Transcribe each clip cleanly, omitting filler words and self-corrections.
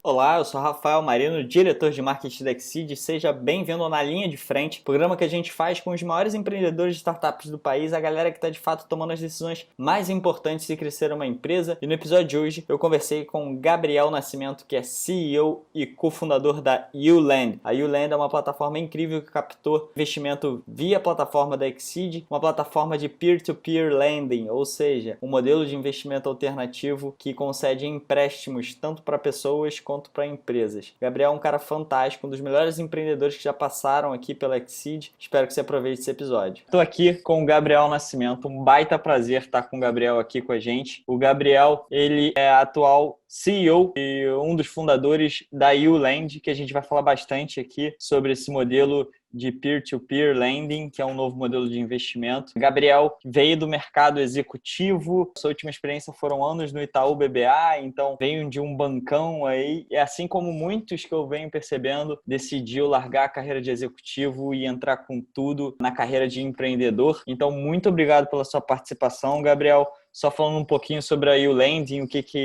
Olá, eu sou Rafael Marino, diretor de marketing da Exceed. Seja bem-vindo ao Na Linha de Frente, programa que a gente faz com os maiores empreendedores de startups do país, a galera que está de fato tomando as decisões mais importantes de crescer uma empresa. E no episódio de hoje eu conversei com o Gabriel Nascimento, que é CEO e cofundador da YouLand. A YouLand é uma plataforma incrível que captou investimento via plataforma da Exceed, uma plataforma de peer-to-peer lending, ou seja, um modelo de investimento alternativo que concede empréstimos tanto para pessoas quanto para empresas. Gabriel é um cara fantástico, um dos melhores empreendedores que já passaram aqui pela Exceed. Espero que você aproveite esse episódio. Estou aqui com o Gabriel Nascimento, um baita prazer estar com o Gabriel aqui com a gente. O Gabriel, ele é atual CEO e um dos fundadores da YouLand, que a gente vai falar bastante aqui sobre esse modelo de peer-to-peer lending, que é um novo modelo de investimento. Gabriel veio do mercado executivo, sua última experiência foram anos no Itaú BBA, então veio de um bancão aí, e assim como muitos que eu venho percebendo, decidiu largar a carreira de executivo e entrar com tudo na carreira de empreendedor. Então, muito obrigado pela sua participação, Gabriel. Só falando um pouquinho sobre a YouLand,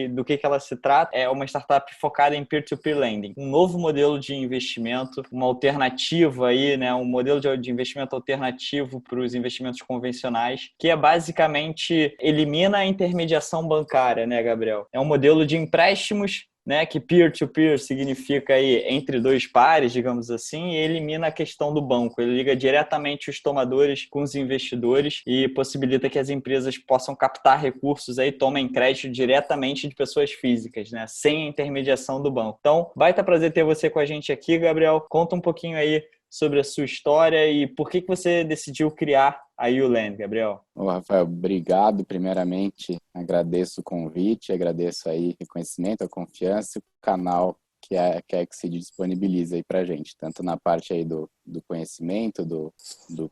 do que ela se trata, é uma startup focada em peer-to-peer lending, um novo modelo de investimento, uma alternativa aí, né, um modelo de investimento alternativo para os investimentos convencionais, que é basicamente elimina a intermediação bancária, né, Gabriel? É um modelo de empréstimos, né, que peer-to-peer significa aí entre dois pares, digamos assim, e elimina a questão do banco. Ele liga diretamente os tomadores com os investidores e possibilita que as empresas possam captar recursos aí, tomem crédito diretamente de pessoas físicas, né, sem a intermediação do banco. Então, baita prazer ter você com a gente aqui, Gabriel. Conta um pouquinho aí sobre a sua história e por que você decidiu criar a YouLand, Gabriel. Ô, Rafael, obrigado. Primeiramente, agradeço o convite, agradeço aí o reconhecimento, a confiança e o canal que a Exceed disponibiliza aí pra gente, tanto na parte aí do conhecimento, do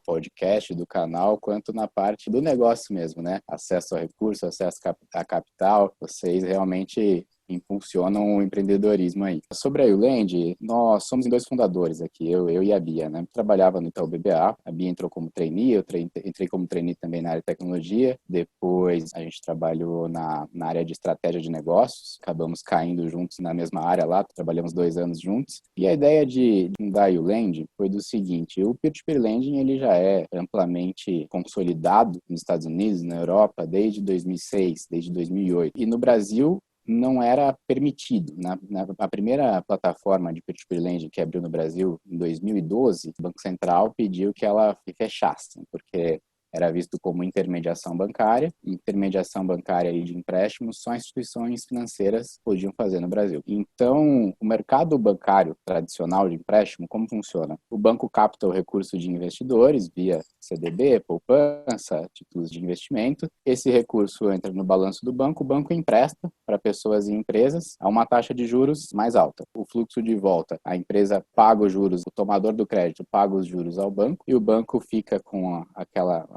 podcast, do canal, quanto na parte do negócio mesmo, né? Acesso a recursos, acesso a capital, vocês realmente impulsionam o empreendedorismo aí. Sobre a YouLand, nós somos em dois fundadores aqui, eu e a Bia, né? Trabalhava no Itaú BBA, a Bia entrou como trainee, eu entrei como trainee também na área de tecnologia, depois a gente trabalhou na área de estratégia de negócios, acabamos caindo juntos na mesma área lá, trabalhamos 2 anos juntos, e a ideia de fundar a YouLand foi do seguinte: o peer-to-peer lending ele já é amplamente consolidado nos Estados Unidos, na Europa, desde 2006, desde 2008, e no Brasil não era permitido. A primeira plataforma de peer-to-peer lending que abriu no Brasil em 2012, o Banco Central pediu que ela fechasse, porque era visto como intermediação bancária aí de empréstimos, só instituições financeiras podiam fazer no Brasil. Então, o mercado bancário tradicional de empréstimo, como funciona? O banco capta o recurso de investidores via CDB, poupança, títulos de investimento. Esse recurso entra no balanço do banco, o banco empresta para pessoas e empresas a uma taxa de juros mais alta. O fluxo de volta, a empresa paga os juros, o tomador do crédito paga os juros ao banco e o banco fica com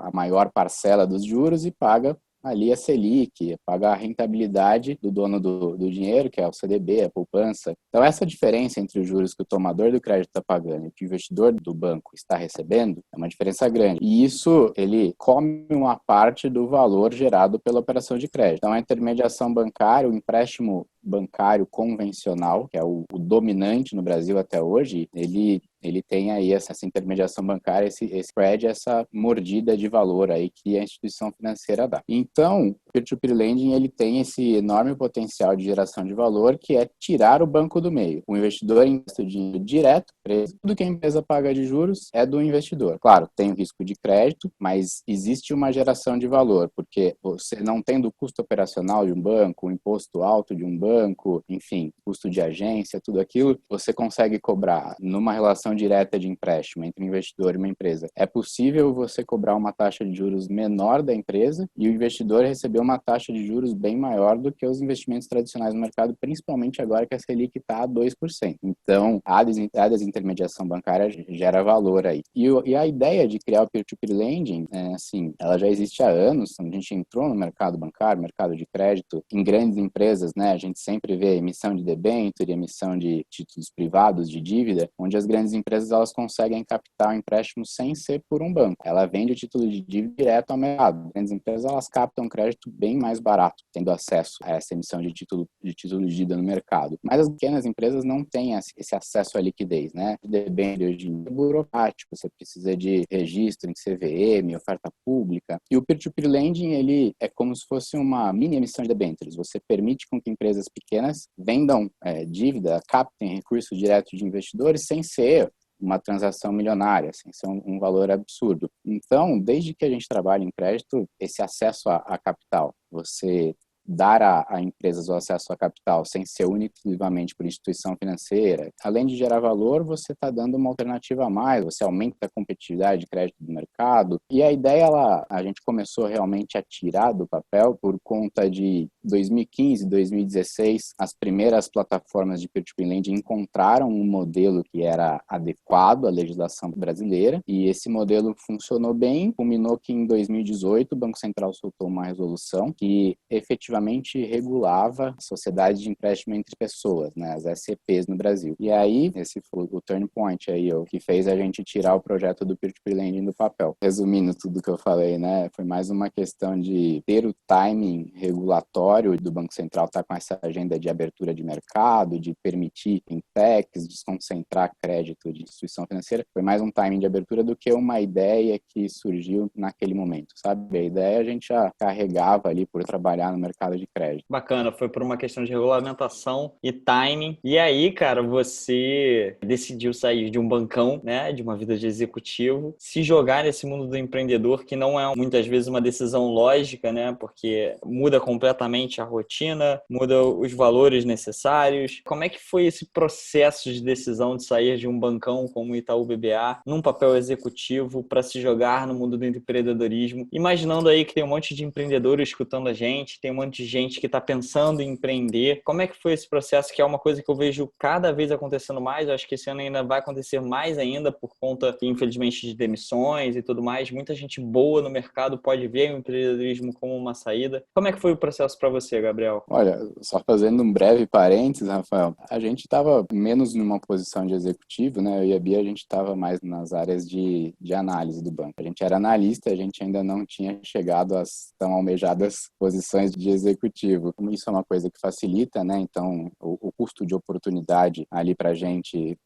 a maior parcela dos juros e paga ali a Selic, paga a rentabilidade do dono do dinheiro, que é o CDB, a poupança. Então, essa diferença entre os juros que o tomador do crédito está pagando e que o investidor do banco está recebendo é uma diferença grande. E isso, ele come uma parte do valor gerado pela operação de crédito. Então, a intermediação bancária, o empréstimo bancário convencional, que é o dominante no Brasil até hoje, ele tem aí essa intermediação bancária, esse spread, essa mordida de valor aí que a instituição financeira dá. Então, o peer-to-peer lending ele tem esse enorme potencial de geração de valor, que é tirar o banco do meio. O investidor investe o dinheiro direto, tudo que a empresa paga de juros é do investidor. Claro, tem o risco de crédito, mas existe uma geração de valor, porque você não tendo o custo operacional de um banco, o imposto alto de um banco, enfim, custo de agência, tudo aquilo, você consegue cobrar numa relação direta de empréstimo entre um investidor e uma empresa. É possível você cobrar uma taxa de juros menor da empresa e o investidor receber uma taxa de juros bem maior do que os investimentos tradicionais no mercado, principalmente agora que a Selic está a 2%. Então, a desintermediação bancária gera valor aí. E a ideia de criar o peer-to-peer lending, assim, ela já existe há anos. A gente entrou no mercado bancário, mercado de crédito, em grandes empresas, né? A gente sempre vê emissão de debênture, emissão de títulos privados de dívida, onde as grandes empresas elas conseguem captar o empréstimo sem ser por um banco. Ela vende o título de dívida direto ao mercado. As grandes empresas elas captam crédito bem mais barato, tendo acesso a essa emissão de título de dívida no mercado. Mas as pequenas empresas não têm esse acesso à liquidez, né? O debênture hoje em dia é burocrático, você precisa de registro em CVM, oferta pública. E o peer-to-peer lending, ele é como se fosse uma mini emissão de debêntures. Você permite com que empresas pequenas vendam dívida, captem recursos diretos de investidores sem ser uma transação milionária, sem ser um valor absurdo. Então, desde que a gente trabalha em crédito, esse acesso a capital, você dar a empresas o acesso a capital sem ser exclusivamente por instituição financeira, além de gerar valor, você está dando uma alternativa a mais, você aumenta a competitividade de crédito do mercado. E a ideia, a gente começou realmente a tirar do papel por conta de 2015, 2016, as primeiras plataformas de peer-to-peer lending encontraram um modelo que era adequado à legislação brasileira, e esse modelo funcionou bem, culminou que em 2018 o Banco Central soltou uma resolução que efetivamente regulava a sociedade de empréstimo entre pessoas, né, as SCPs no Brasil. E aí, esse foi o turning point aí, o que fez a gente tirar o projeto do peer-to-peer lending do papel. Resumindo tudo que eu falei, né, foi mais uma questão de ter o timing regulatório do Banco Central estar com essa agenda de abertura de mercado, de permitir fintechs, desconcentrar crédito de instituição financeira. Foi mais um timing de abertura do que uma ideia que surgiu naquele momento, sabe? A ideia a gente já carregava ali por trabalhar no mercado de crédito. Bacana, foi por uma questão de regulamentação e timing. E aí, cara, você decidiu sair de um bancão, né, de uma vida de executivo, se jogar nesse mundo do empreendedor, que não é muitas vezes uma decisão lógica, né, porque muda completamente a rotina, muda os valores necessários. Como é que foi esse processo de decisão de sair de um bancão como o Itaú BBA num papel executivo para se jogar no mundo do empreendedorismo? Imaginando aí que tem um monte de empreendedores escutando a gente, tem um monte de gente que está pensando em empreender. Como é que foi esse processo, que é uma coisa que eu vejo cada vez acontecendo mais? Eu acho que esse ano ainda vai acontecer mais ainda por conta, infelizmente, de demissões e tudo mais. Muita gente boa no mercado pode ver o empreendedorismo como uma saída. Como é que foi o processo para você, Gabriel? Olha, só fazendo um breve parênteses, Rafael, a gente estava menos numa posição de executivo, né? Eu e a Bia, a gente estava mais nas áreas de análise do banco. A gente era analista, a gente ainda não tinha chegado às tão almejadas posições de executivo. Isso é uma coisa que facilita, né? Então, o custo de oportunidade ali pra gente,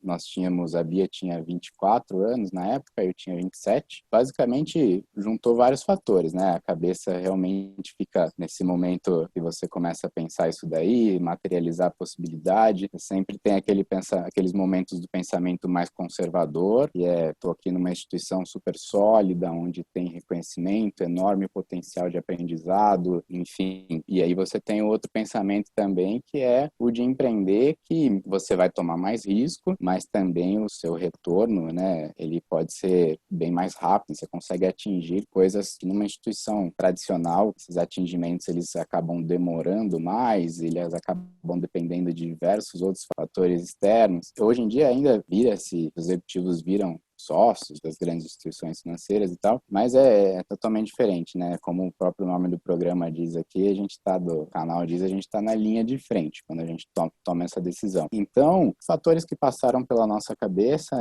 a Bia tinha 24 anos na época, eu tinha 27. Basicamente, juntou vários fatores, né? A cabeça realmente fica nesse momento que você começa a pensar isso daí, materializar a possibilidade. Sempre tem aqueles momentos do pensamento mais conservador, que tô aqui numa instituição super sólida, onde tem reconhecimento, enorme potencial de aprendizado, enfim. E aí você tem outro pensamento também, que é o de empreender, que você vai tomar mais risco, mas também o seu retorno, né, ele pode ser bem mais rápido, você consegue atingir coisas que numa instituição tradicional, esses atingimentos eles acabam demorando mais, eles acabam dependendo de diversos outros fatores externos. Hoje em dia ainda os executivos viram sócios das grandes instituições financeiras e tal, mas é totalmente diferente, né? Como o próprio nome do programa diz aqui, do canal diz, a gente está na linha de frente quando a gente toma essa decisão. Então, fatores que passaram pela nossa cabeça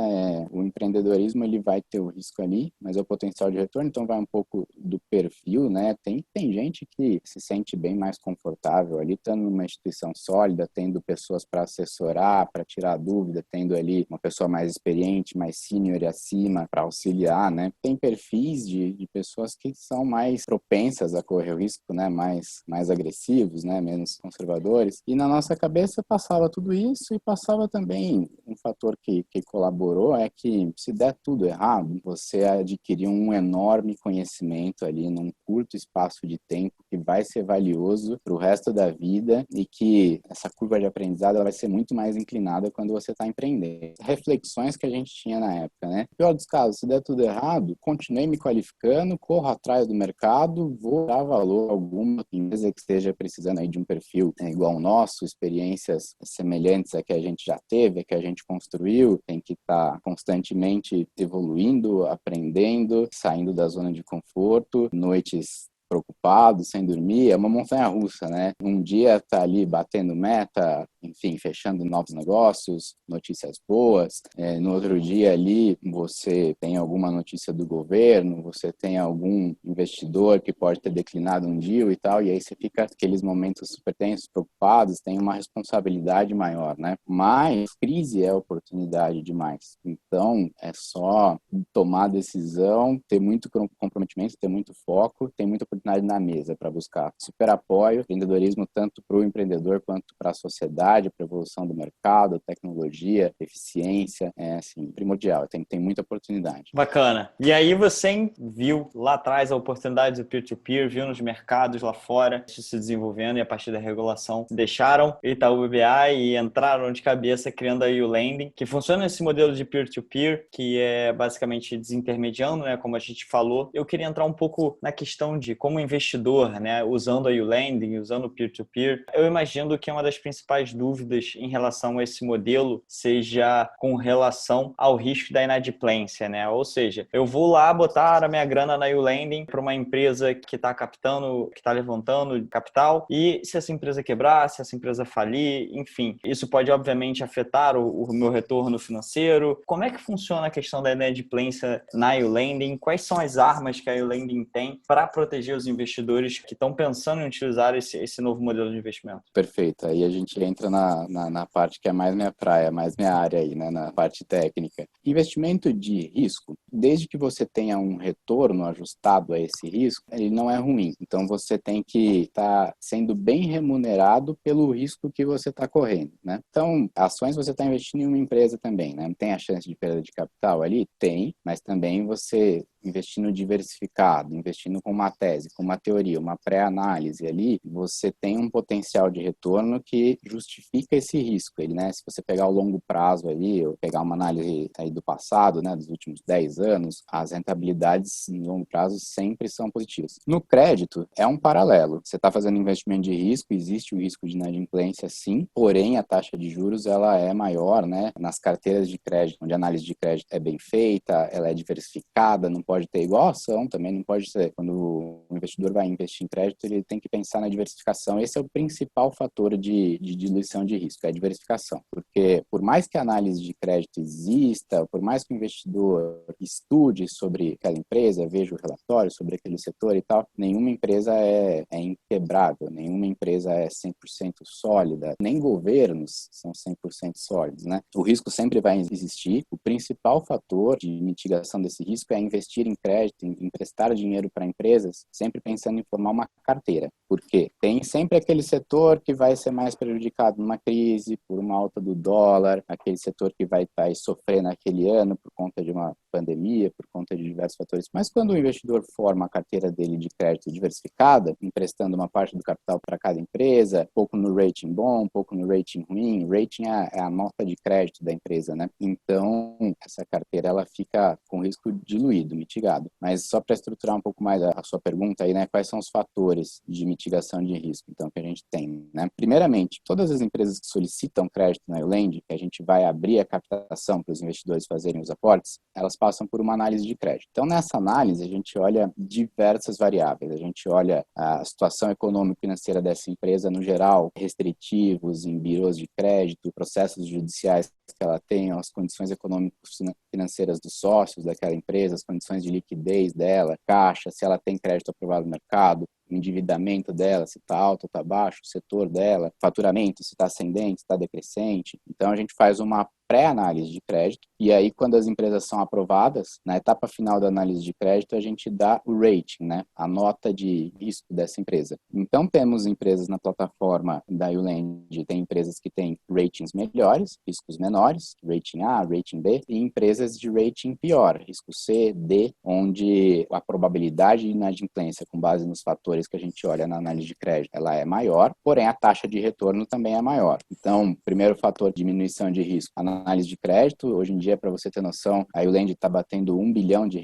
o empreendedorismo, ele vai ter o risco ali, mas é o potencial de retorno, então vai um pouco do perfil, né? Tem gente que se sente bem mais confortável ali, estando numa instituição sólida, tendo pessoas para assessorar, para tirar dúvida, tendo ali uma pessoa mais experiente, mais sênior acima para auxiliar, né? Tem perfis de pessoas que são mais propensas a correr o risco, né? Mais agressivos, né? Menos conservadores. E na nossa cabeça passava tudo isso e passava também um fator que colaborou, é que se der tudo errado, você adquirir um enorme conhecimento ali num curto espaço de tempo que vai ser valioso para o resto da vida e que essa curva de aprendizado ela vai ser muito mais inclinada quando você está empreendendo. Reflexões que a gente tinha na época, né? Pior dos casos, se der tudo errado, continuei me qualificando, corro atrás do mercado, vou dar valor a alguma empresa que esteja precisando aí de um perfil igual ao nosso, experiências semelhantes a que a gente já teve, a que a gente construiu, tem que estar constantemente evoluindo, aprendendo, saindo da zona de conforto, noites preocupado, sem dormir, é uma montanha-russa, né? Um dia tá ali batendo meta, enfim, fechando novos negócios, notícias boas. No outro dia ali, você tem alguma notícia do governo, você tem algum investidor que pode ter declinado um deal e tal, e aí você fica aqueles momentos super tensos, preocupados, tem uma responsabilidade maior, né? Mas crise é oportunidade demais. Então, é só tomar decisão, ter muito comprometimento, ter muito foco, tem muita oportunidade na mesa para buscar super apoio, empreendedorismo tanto para o empreendedor quanto para a sociedade, para a evolução do mercado, tecnologia, eficiência, é assim, primordial, tem muita oportunidade. Bacana. E aí você viu lá atrás a oportunidade do peer-to-peer, viu nos mercados lá fora, isso se desenvolvendo e a partir da regulação deixaram Itaú BBA e entraram de cabeça criando aí o Lending, que funciona nesse modelo de peer-to-peer, que é basicamente desintermediando, né, como a gente falou. Eu queria entrar um pouco na questão de como investidor, né, usando aí o Lending, usando o peer-to-peer. Eu imagino que uma das principais dúvidas em relação a esse modelo seja com relação ao risco da inadimplência, né? Ou seja, eu vou lá botar a minha grana na YouLending para uma empresa que está captando, que está levantando capital, e se essa empresa quebrar, se essa empresa falir, enfim, isso pode obviamente afetar o meu retorno financeiro. Como é que funciona a questão da inadimplência na YouLending? Quais são as armas que a YouLending tem para proteger os investidores que estão pensando em utilizar esse novo modelo de investimento? Perfeito. Aí a gente entra na parte que é mais minha praia, mais minha área aí, né? Na parte técnica. Investimento de risco, desde que você tenha um retorno ajustado a esse risco, ele não é ruim. Então você tem que estar sendo bem remunerado pelo risco que você está correndo, né? Então, ações você está investindo em uma empresa também, né? Não tem a chance de perda de capital ali? Tem, mas também você investindo diversificado, investindo com uma tese, com uma teoria, uma pré-análise ali, você tem um potencial de retorno que justifica esse risco. Ele, né, se você pegar o longo prazo ali, ou pegar uma análise aí do passado, né, dos últimos 10 anos, as rentabilidades no longo prazo sempre são positivas. No crédito, é um paralelo. Você está fazendo investimento de risco, existe o risco de inadimplência, sim, porém a taxa de juros ela é maior, né, nas carteiras de crédito, onde a análise de crédito é bem feita, ela é diversificada, não pode ter igual ação, também não pode ser. Quando o investidor vai investir em crédito, ele tem que pensar na diversificação. Esse é o principal fator de diluição de risco, é a diversificação. Porque por mais que a análise de crédito exista, por mais que o investidor estude sobre aquela empresa, veja o relatório sobre aquele setor e tal, nenhuma empresa é inquebrável, nenhuma empresa é 100% sólida, nem governos são 100% sólidos, né? O risco sempre vai existir. O principal fator de mitigação desse risco é investir em crédito, em emprestar dinheiro para empresas, sempre pensando em formar uma carteira. Porque tem sempre aquele setor que vai ser mais prejudicado numa crise, por uma alta do dólar, aquele setor que vai estar sofrendo naquele ano por conta de uma pandemia, por conta de diversos fatores. Mas quando o investidor forma a carteira dele de crédito diversificada, emprestando uma parte do capital para cada empresa, pouco no rating bom, pouco no rating ruim, rating é a nota de crédito da empresa, né? Então, essa carteira ela fica com risco diluído, mitigado. Mas só para estruturar um pouco mais a sua pergunta aí, né? Quais são os fatores de mitigação de risco, então, que a gente tem, né? Primeiramente, todas as empresas que solicitam crédito na YouLend, que a gente vai abrir a captação para os investidores fazerem os aportes, elas passam por uma análise de crédito. Então, nessa análise, a gente olha diversas variáveis. A gente olha a situação econômico-financeira dessa empresa no geral, restritivos em birôs de crédito, processos judiciais que ela tem, as condições econômico-financeiras dos sócios daquela empresa, as condições de liquidez dela, caixa, se ela tem crédito aprovado no mercado, o endividamento dela, se está alto ou está baixo, o setor dela, faturamento, se está ascendente, se está decrescente. Então, a gente faz uma pré-análise de crédito e aí, quando as empresas são aprovadas, na etapa final da análise de crédito, a gente dá o rating, né? A nota de risco dessa empresa. Então, temos empresas na plataforma da YouLend, tem empresas que têm ratings melhores, riscos menores, rating A, rating B, e empresas de rating pior, risco C, D, onde a probabilidade de inadimplência com base nos fatores que a gente olha na análise de crédito, ela é maior, porém a taxa de retorno também é maior. Então, primeiro fator, diminuição de risco, análise de crédito. Hoje em dia, para você ter noção, a YouLend está batendo R$1 bilhão de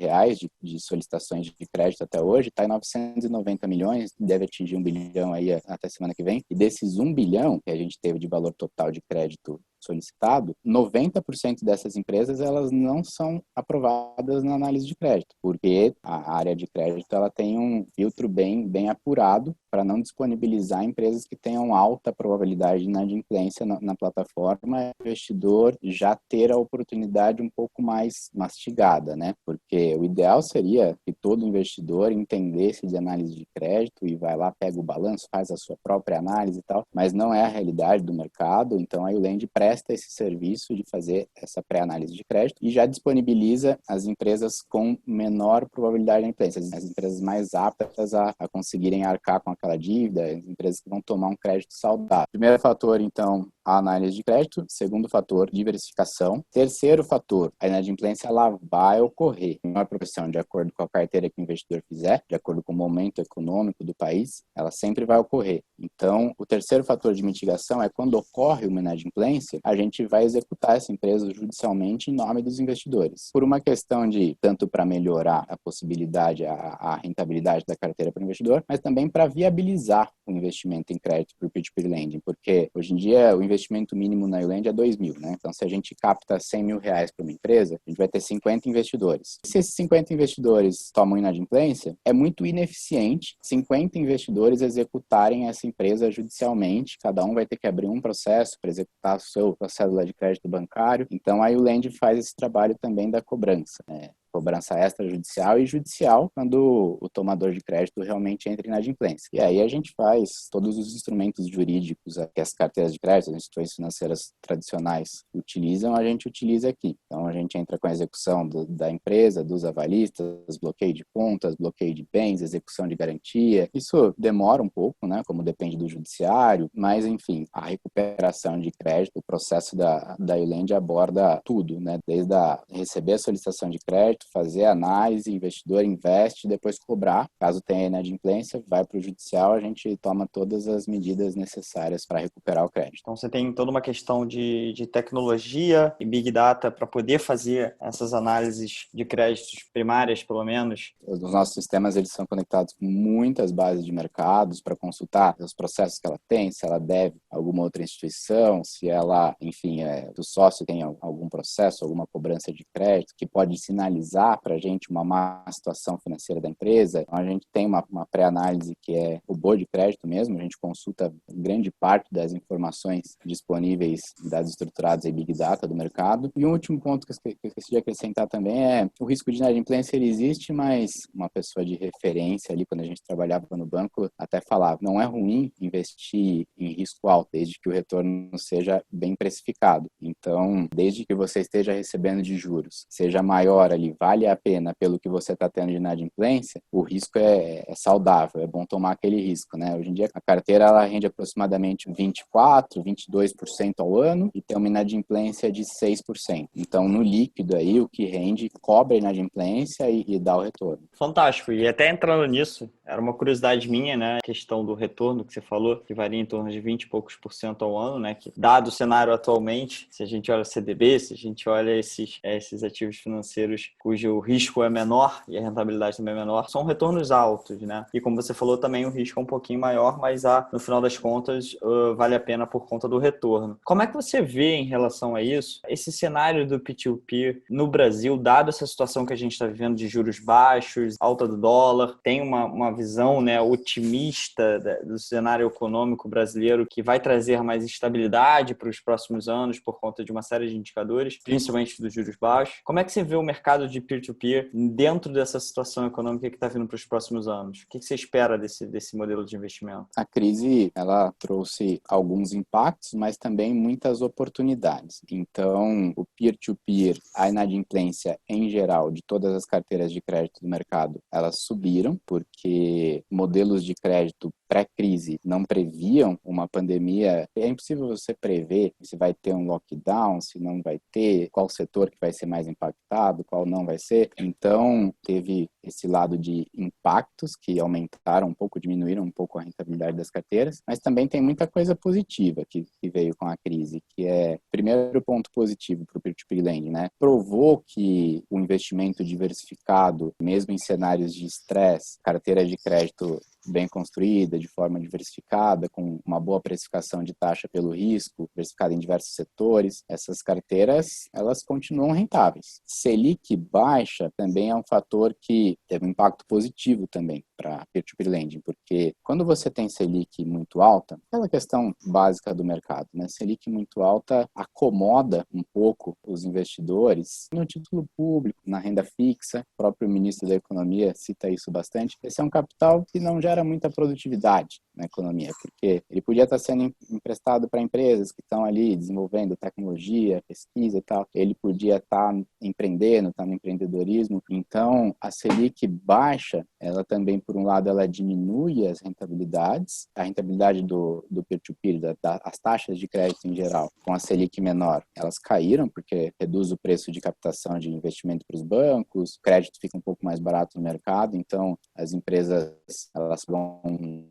solicitações de crédito até hoje, está em 990 milhões, deve atingir 1 bilhão aí até semana que vem. E desses 1 bilhão que a gente teve de valor total de crédito solicitado, 90% dessas empresas elas não são aprovadas na análise de crédito, porque a área de crédito ela tem um filtro bem apurado para não disponibilizar empresas que tenham alta probabilidade de inadimplência na plataforma, o investidor já ter a oportunidade um pouco mais mastigada, né? Porque o ideal seria que todo investidor entendesse de análise de crédito e vai lá, pega o balanço, faz a sua própria análise e tal, mas não é a realidade do mercado, então a Eulendi presta esse serviço de fazer essa pré-análise de crédito e já disponibiliza as empresas com menor probabilidade de inadimplência, as empresas mais aptas a conseguirem arcar com aquela dívida, as empresas que vão tomar um crédito saudável. Primeiro fator, então, a análise de crédito. Segundo fator, diversificação. Terceiro fator, a inadimplência ela vai ocorrer. Não é profissão de acordo com a carteira que o investidor fizer, de acordo com o momento econômico do país, ela sempre vai ocorrer. Então, o terceiro fator de mitigação é quando ocorre uma inadimplência, a gente vai executar essa empresa judicialmente em nome dos investidores. Por uma questão de, tanto para melhorar a possibilidade, a rentabilidade da carteira para o investidor, mas também para viabilizar o investimento em crédito para o peer-to-peer lending, porque hoje em dia o investimento mínimo na Eulendi é 2.000, né? Então, se a gente capta 100 mil reais para uma empresa, a gente vai ter 50 investidores. Se esses 50 investidores tomam inadimplência, é muito ineficiente 50 investidores executarem essa empresa judicialmente. Cada um vai ter que abrir um processo para executar a cédula de crédito bancário. Então, a Eulendi faz esse trabalho também da cobrança, né? Cobrança extrajudicial e judicial quando o tomador de crédito realmente entra em inadimplência. E aí a gente faz todos os instrumentos jurídicos que as carteiras de crédito, as instituições financeiras tradicionais utilizam, a gente utiliza aqui. Então a gente entra com a execução da empresa, dos avalistas, bloqueio de contas, bloqueio de bens, execução de garantia. Isso demora um pouco, né, como depende do judiciário, mas enfim, a recuperação de crédito, o processo da Eulendi aborda tudo, né, desde receber a solicitação de crédito, fazer análise, investidor investe, depois cobrar. Caso tenha inadimplência, vai para o judicial, a gente toma todas as medidas necessárias para recuperar o crédito. Então você tem toda uma questão de tecnologia e Big Data para poder fazer essas análises de créditos primárias, pelo menos. Os nossos sistemas eles são conectados com muitas bases de mercados para consultar os processos que ela tem, se ela deve a alguma outra instituição, se ela, enfim, do sócio tem algum processo, alguma cobrança de crédito que pode sinalizar para a gente uma má situação financeira da empresa. Então, a gente tem uma pré-análise que é o boa de crédito mesmo, a gente consulta grande parte das informações disponíveis em dados estruturados em Big Data do mercado. E um último ponto que eu esqueci de acrescentar também é o risco de inadimplência, ele existe, mas uma pessoa de referência ali, quando a gente trabalhava no banco, até falava, não é ruim investir em risco alto, desde que o retorno seja bem precificado. Então, desde que você esteja recebendo de juros, seja maior ali, vale a pena pelo que você está tendo de inadimplência, o risco é saudável, é bom tomar aquele risco, né? Hoje em dia, a carteira ela rende aproximadamente 24%, 22% ao ano e tem uma inadimplência de 6%. Então, no líquido aí, o que rende cobre a inadimplência e dá o retorno. Fantástico. E até entrando nisso, era uma curiosidade minha, né? A questão do retorno que você falou, que varia em torno de 20 e poucos por cento ao ano, né? Que, dado o cenário atualmente, se a gente olha o CDB, se a gente olha esses ativos financeiros cujo risco é menor e a rentabilidade também é menor, são retornos altos, né? E como você falou também, o risco é um pouquinho maior, mas no final das contas vale a pena por conta do retorno. Como é que você vê em relação a isso, esse cenário do P2P no Brasil, dado essa situação que a gente está vivendo de juros baixos, alta do dólar, tem uma visão, né, otimista do cenário econômico brasileiro que vai trazer mais estabilidade para os próximos anos por conta de uma série de indicadores, principalmente dos juros baixos. Como é que você vê o mercado de peer-to-peer dentro dessa situação econômica que está vindo para os próximos anos? O que você espera desse modelo de investimento? A crise, ela trouxe alguns impactos, mas também muitas oportunidades. Então, o peer-to-peer, a inadimplência em geral de todas as carteiras de crédito do mercado, elas subiram porque modelos de crédito pré-crise não previam uma pandemia. É impossível você prever se vai ter um lockdown, se não vai ter, qual setor que vai ser mais impactado, qual não vai ser. Então, teve esse lado de impactos que aumentaram um pouco, diminuíram um pouco a rentabilidade das carteiras, mas também tem muita coisa positiva que veio com a crise, que é, primeiro ponto positivo para o peer-to-peer lending, né? Provou que o investimento diversificado, mesmo em cenários de estresse, carteira de crédito bem construída, de forma diversificada, com uma boa precificação de taxa pelo risco, diversificada em diversos setores, essas carteiras, elas continuam rentáveis. Selic baixa também é um fator que teve um impacto positivo também para peer-to-peer lending, porque quando você tem Selic muito alta, aquela questão básica do mercado, né? Selic muito alta acomoda um pouco os investidores no título público, na renda fixa. O próprio ministro da Economia cita isso bastante. Esse é um capital que não gera muita produtividade na economia, porque ele podia estar sendo emprestado para empresas que estão ali desenvolvendo tecnologia, pesquisa e tal. Ele podia estar empreendendo, estar no empreendedorismo. Então, a Selic baixa, ela também, por um lado, ela diminui as rentabilidades, a rentabilidade do peer-to-peer, as taxas de crédito em geral, com a Selic menor, elas caíram, porque reduz o preço de captação de investimento para os bancos, o crédito fica um pouco mais barato no mercado, então as empresas elas vão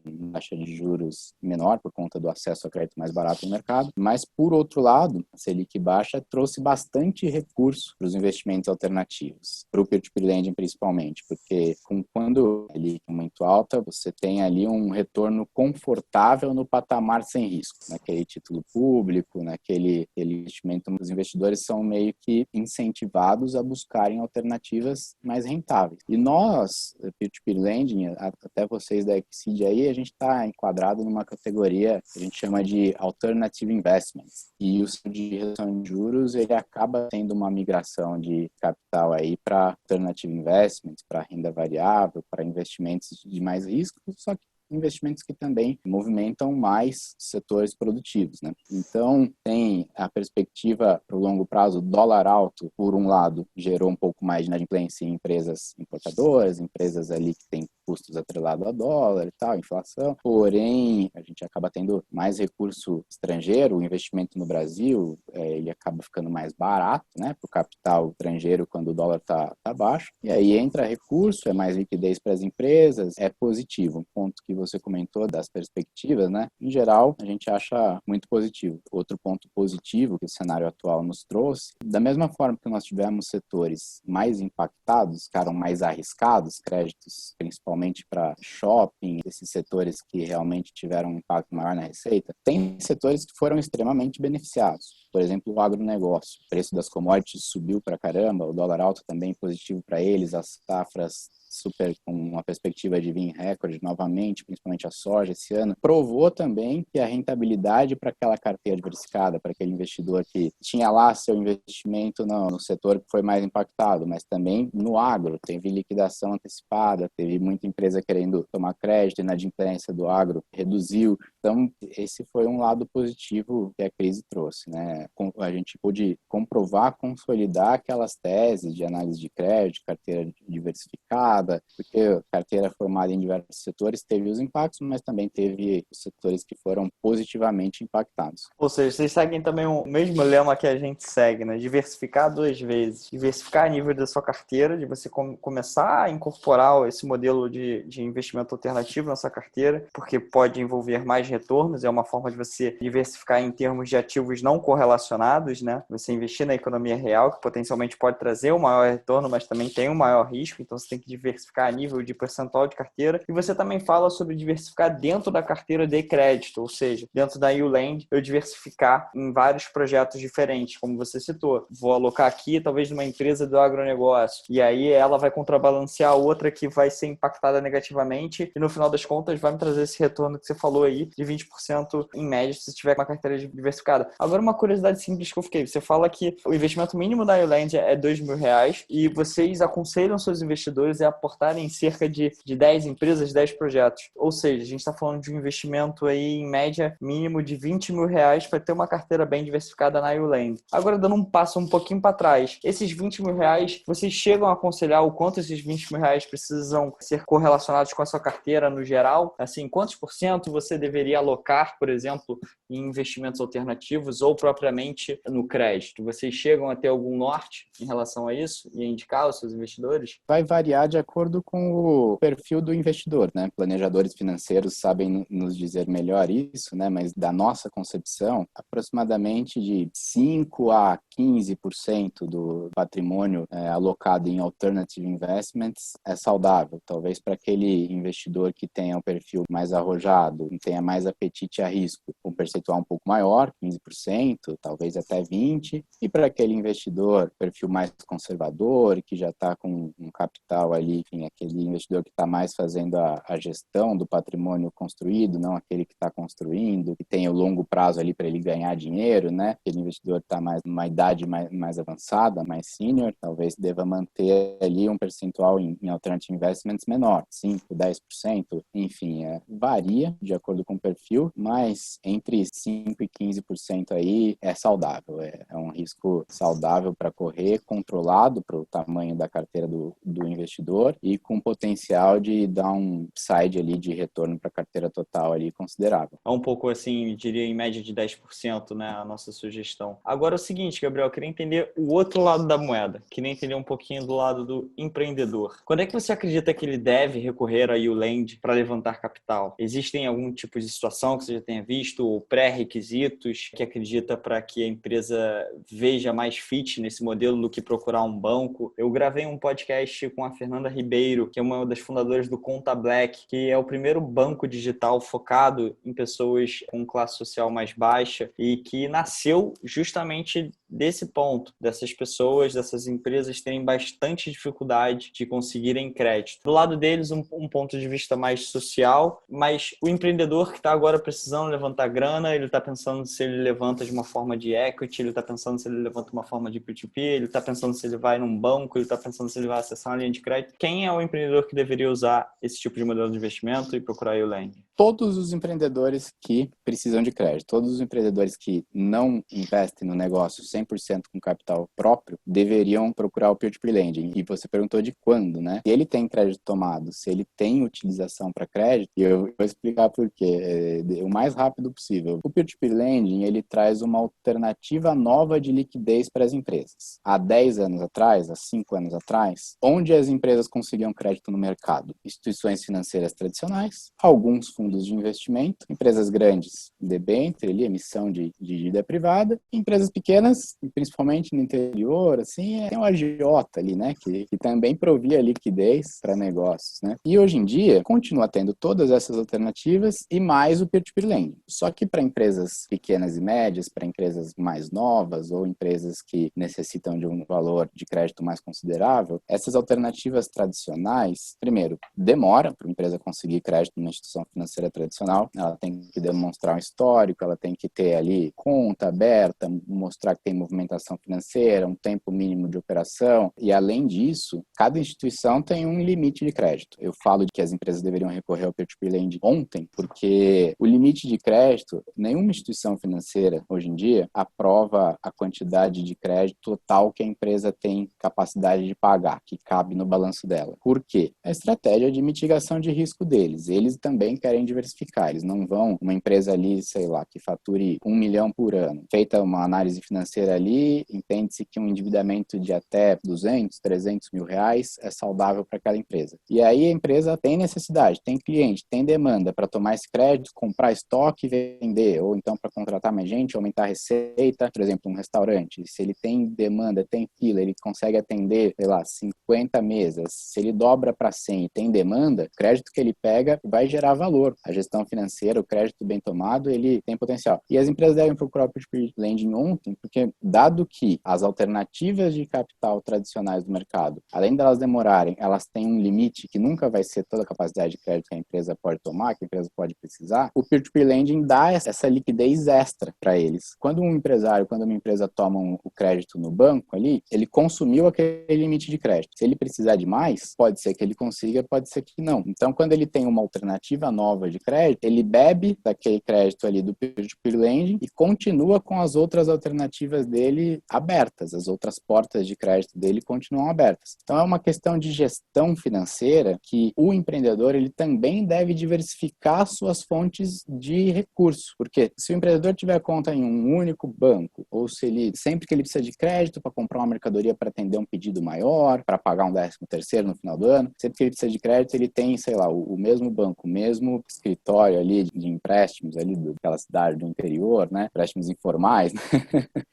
uma taxa de juros menor por conta do acesso a crédito mais barato no mercado, mas por outro lado, a Selic baixa trouxe bastante recurso para os investimentos alternativos, para o peer-to-peer lending principalmente, porque quando a Selic é muito alta, você tem ali um retorno confortável no patamar sem risco, naquele título público, naquele investimento. Os investidores são meio que incentivados a buscarem alternativas mais rentáveis. E nós, peer-to-peer lending, até vocês da Exceed aí, a gente está enquadrado numa categoria que a gente chama de alternative investments. E o de redução de juros, ele acaba tendo uma migração de capital aí para alternative investments, para renda variável, para investimentos de mais risco, só que investimentos que também movimentam mais setores produtivos, né? Então, tem a perspectiva para o longo prazo, dólar alto, por um lado, gerou um pouco mais de inadimplência em empresas importadoras, empresas ali que têm custos atrelados a dólar e tal, inflação. Porém, a gente acaba tendo mais recurso estrangeiro, o investimento no Brasil, ele acaba ficando mais barato, né, para o capital estrangeiro quando o dólar tá baixo. E aí entra recurso, é mais liquidez para as empresas, é positivo. Um ponto que você comentou das perspectivas, né, em geral, a gente acha muito positivo. Outro ponto positivo que o cenário atual nos trouxe, da mesma forma que nós tivemos setores mais impactados, ficaram mais arriscados, créditos principalmente para shopping, esses setores que realmente tiveram um impacto maior na receita, tem setores que foram extremamente beneficiados. Por exemplo, o agronegócio. O preço das commodities subiu para caramba, o dólar alto também positivo para eles, as safras super com uma perspectiva de vir em recorde novamente, principalmente a soja esse ano, provou também que a rentabilidade para aquela carteira diversificada, para aquele investidor que tinha lá seu investimento no setor que foi mais impactado, mas também no agro, teve liquidação antecipada, teve muita empresa querendo tomar crédito, e a inadimplência do agro reduziu. Então, esse foi um lado positivo que a crise trouxe, né? A gente pôde comprovar, consolidar aquelas teses de análise de crédito, carteira diversificada, porque a carteira formada em diversos setores teve os impactos, mas também teve os setores que foram positivamente impactados. Ou seja, vocês seguem também o mesmo lema que a gente segue, né? Diversificar 2 vezes. Diversificar a nível da sua carteira, de você começar a incorporar esse modelo de investimento alternativo na sua carteira, porque pode envolver mais retornos, é uma forma de você diversificar em termos de ativos não correlacionados, né? Você investir na economia real, que potencialmente pode trazer um maior retorno, mas também tem um maior risco, então você tem que diversificar a nível de percentual de carteira. E você também fala sobre diversificar dentro da carteira de crédito, ou seja, dentro da YouLend, eu diversificar em vários projetos diferentes, como você citou. Vou alocar aqui, talvez, numa empresa do agronegócio, e aí ela vai contrabalancear a outra que vai ser impactada negativamente, e no final das contas vai me trazer esse retorno que você falou aí, de 20% em média, se tiver uma carteira diversificada. Agora, uma curiosidade simples que eu fiquei, você fala que o investimento mínimo da YouLend é R$2.000, e vocês aconselham seus investidores a aportarem em cerca de 10 empresas, 10 projetos. Ou seja, a gente está falando de um investimento aí, em média, mínimo de R$20.000 para ter uma carteira bem diversificada na YouLend. Agora, dando um passo um pouquinho para trás, esses R$20.000, vocês chegam a aconselhar o quanto esses R$20.000 precisam ser correlacionados com a sua carteira no geral? Assim, quantos por cento você deveria precisaria alocar, por exemplo, em investimentos alternativos ou propriamente no crédito? Vocês chegam a ter algum norte em relação a isso e a indicar aos seus investidores? Vai variar de acordo com o perfil do investidor, né? Planejadores financeiros sabem nos dizer melhor isso, né? Mas da nossa concepção, aproximadamente de 5 a 15% do patrimônio alocado em alternative investments é saudável. Talvez para aquele investidor que tenha um perfil mais arrojado, que tenha mais apetite a risco, um percentual um pouco maior, 15%, talvez até 20%. E para aquele investidor, perfil mais conservador, que já está com um capital ali, enfim, aquele investidor que está mais fazendo a gestão do patrimônio construído, não aquele que está construindo, que tem o longo prazo ali para ele ganhar dinheiro, né? Aquele investidor está mais numa idade mais avançada, mais senior, talvez deva manter ali um percentual em alternative investments menor, 5, 10%, enfim, varia de acordo com o perfil, mas entre 5 e 15% aí é saudável, é um risco saudável para correr, controlado para o tamanho da carteira do investidor e com potencial de dar um upside ali de retorno para a carteira total ali considerável. É um pouco assim, diria em média de 10%, né, a nossa sugestão. Agora é o seguinte, Gabriel, eu queria entender o outro lado da moeda, queria entender um pouquinho do lado do empreendedor. Quando é que você acredita que ele deve recorrer a YouLend para levantar capital? Existem algum tipo de situação que você já tenha visto, ou pré-requisitos que acredita para que a empresa veja mais fit nesse modelo do que procurar um banco? Eu gravei um podcast com a Fernanda Ribeiro, que é uma das fundadoras do Conta Black, que é o primeiro banco digital focado em pessoas com classe social mais baixa e que nasceu justamente desse ponto, dessas pessoas, dessas empresas terem bastante dificuldade de conseguirem crédito. Do lado deles, um ponto de vista mais social, mas o empreendedor que está agora precisando levantar grana, ele está pensando se ele levanta de uma forma de equity, ele está pensando se ele levanta uma forma de P2P, ele está pensando se ele vai num banco, ele está pensando se ele vai acessar uma linha de crédito. Quem é o empreendedor que deveria usar esse tipo de modelo de investimento e procurar a YouLend? Todos os empreendedores que precisam de crédito, todos os empreendedores que não investem no negócio 100% com capital próprio, deveriam procurar o peer-to-peer lending. E você perguntou de quando, né? Se ele tem crédito tomado, se ele tem utilização para crédito, e eu vou explicar por quê, o mais rápido possível. O peer-to-peer lending, ele traz uma alternativa nova de liquidez para as empresas. Há 10 anos atrás, há 5 anos atrás, onde as empresas conseguiam crédito no mercado? Instituições financeiras tradicionais, alguns fundos de investimento, empresas grandes, debênture, ali, emissão de dívida privada, empresas pequenas, principalmente no interior, assim, tem o agiota ali, né, que também provia liquidez para negócios, né, e hoje em dia continua tendo todas essas alternativas e mais o peer-to-peer lending. Só que para empresas pequenas e médias, para empresas mais novas ou empresas que necessitam de um valor de crédito mais considerável, essas alternativas tradicionais, primeiro, demora para a empresa conseguir crédito numa instituição financeira tradicional, ela tem que demonstrar um histórico, ela tem que ter ali conta aberta, mostrar que tem movimentação financeira, um tempo mínimo de operação e, além disso, cada instituição tem um limite de crédito. Eu falo de que as empresas deveriam recorrer ao peer-to-peer lending ontem, porque o limite de crédito, nenhuma instituição financeira hoje em dia aprova a quantidade de crédito total que a empresa tem capacidade de pagar, que cabe no balanço dela. Por quê? A estratégia de mitigação de risco deles. Eles também querem diversificar, eles não vão, uma empresa ali, sei lá, que fature 1 milhão por ano, feita uma análise financeira ali, entende-se que um endividamento de até 200, 300 mil reais é saudável para aquela empresa. E aí a empresa tem necessidade, tem cliente, tem demanda para tomar esse crédito, comprar estoque e vender, ou então para contratar mais gente, aumentar a receita, por exemplo, um restaurante, se ele tem demanda, tem fila, ele consegue atender, sei lá, 50 mesas, se ele dobra para 100 e tem demanda, o crédito que ele pega vai gerar valor. A gestão financeira, o crédito bem tomado, ele tem potencial. E as empresas devem procurar o peer-to-peer lending ontem, porque dado que as alternativas de capital tradicionais do mercado, além delas demorarem, elas têm um limite que nunca vai ser toda a capacidade de crédito que a empresa pode tomar, que a empresa pode precisar, o peer-to-peer lending dá dá essa liquidez extra para eles. Quando um empresário, quando uma empresa toma o crédito no banco ali, ele consumiu aquele limite de crédito. Se ele precisar de mais, pode ser que ele consiga, pode ser que não. Então, quando ele tem uma alternativa nova de crédito, ele bebe daquele crédito ali do peer-to-peer lending e continua com as outras alternativas dele abertas, as outras portas de crédito dele continuam abertas. Então, é uma questão de gestão financeira que o empreendedor ele também deve diversificar suas fontes de recurso, porque se o empreendedor tiver conta em um único banco, ou se ele, sempre que ele precisa de crédito para comprar uma mercadoria para atender um pedido maior, para pagar um 13º no final do ano, sempre que ele precisa de crédito, ele tem, sei lá, o mesmo banco, o mesmo escritório ali de empréstimos ali daquela cidade do interior, né? Empréstimos informais, né?